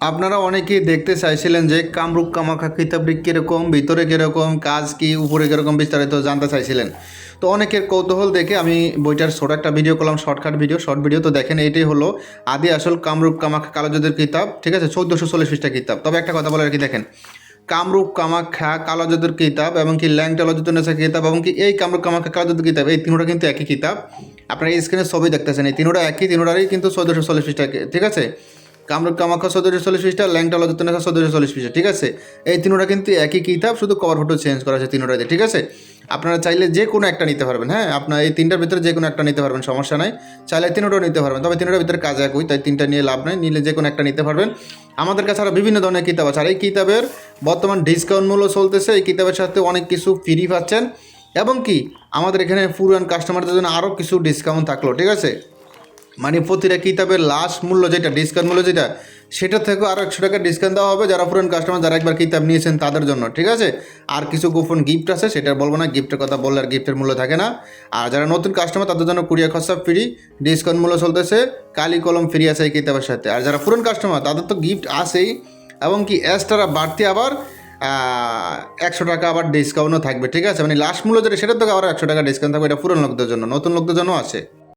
আপনারা অনেকেই দেখতে চাইছিলেন যে কামরূপ কামাখ্যা কিতাবটি কীরকম, ভিতরে কীরকম, কাজ কি, উপরে কীরকম বিস্তারিত জানতে চাইছিলেন। তো অনেকের কৌতূহল দেখে আমি বইটার ছোট একটা ভিডিও করলাম, শর্ট ভিডিও। তো দেখেন এইটাই হলো আদি আসল কামরূপ কামাখ্যা কালোজাদুর কিতাব, ঠিক আছে, 1440 পৃষ্ঠা কিতাব। তবে একটা কথা বলে আর কি, দেখেন কামরূপ কামাখ্যা কালোজাদুর কিতাব এবং কি ল্যাংটা লজিতনেসা কিতাব এবং কি এই কামরূপ কামাখ্যা কালোজাদুর কিতাব, এই তিনটা কিন্তু একই কিতাব। আপনারা এই স্ক্রিনে ছবি দেখতেছেন, এই তিনটা একই, তিনটারই কিন্তু 1440 পৃষ্ঠা, ঠিক আছে। কামরূপ কামাখ্যা 1440 পৃষ্ঠা, ল্যাংটা লজিতনেসা 1440 পৃষ্ঠা, ঠিক আছে। এই তিনটা কিন্তু একই কিতাব, শুধু কভার ফটো চেঞ্জ করা আছে তিনটাতে, ঠিক আছে। আপনারা চাইলে যে কোনো একটা নিতে পারবেন, হ্যাঁ, আপনার এই তিনটার ভিতরে যে কোনো একটা নিতে পারবেন, সমস্যা নাই। চাইলে তিনটাও নিতে পারবেন, তবে তিনটার ভিতরে কাজ একই, তাই তিনটা নিয়ে লাভ নাই, নিলে যে কোনো একটা নিতে পারবেন। আমাদের কাছে আরও বিভিন্ন ধরনের কিতাব আছে, আর এই কিতাবের বর্তমান ডিসকাউন্ট মূল্য চলতেছে। এই কিতাবের সাথে অনেক কিছু ফ্রি পাচ্ছেন এবং কি আমাদের এখানে পুরান কাস্টমারদের জন্য আরও কিছু ডিসকাউন্ট থাকলো, ঠিক আছে। মানে প্রতিটা কিতাবের লাস্ট মূল্য যেটা, ডিসকাউন্ট মূল্য যেটা, সেটা থেকেও আরও 100 টাকা ডিসকাউন্ট দেওয়া হবে যারা পুরান কাস্টমার, যারা একবার কিতাব নিয়েছেন তাদের জন্য, ঠিক আছে। আর কিছু গোপন গিফট আছে, সেটা বলবো না, গিফটের কথা বললে আর গিফটের মূল্য থাকে না। আর যারা নতুন কাস্টমার তাদের জন্য কুরিয়ার খরচা ফ্রি, ডিসকাউন্ট মূল্য চলতেছে, কালি কলম ফ্রি আছে এই কিতাবের সাথে। আর যারা পুরান কাস্টমার তাদের তো গিফট আছেই এবং কি এক্সট্রা বাড়তি আবার 100 টাকা আবার ডিসকাউন্টও থাকবে, ঠিক আছে। মানে লাস্ট মূল্য যেটা সেটার থেকে আবার 100 টাকা ডিসকাউন্ট থাকবে, এটা পুরান লোকদের জন্য, নতুন লোকদের জন্য আছে।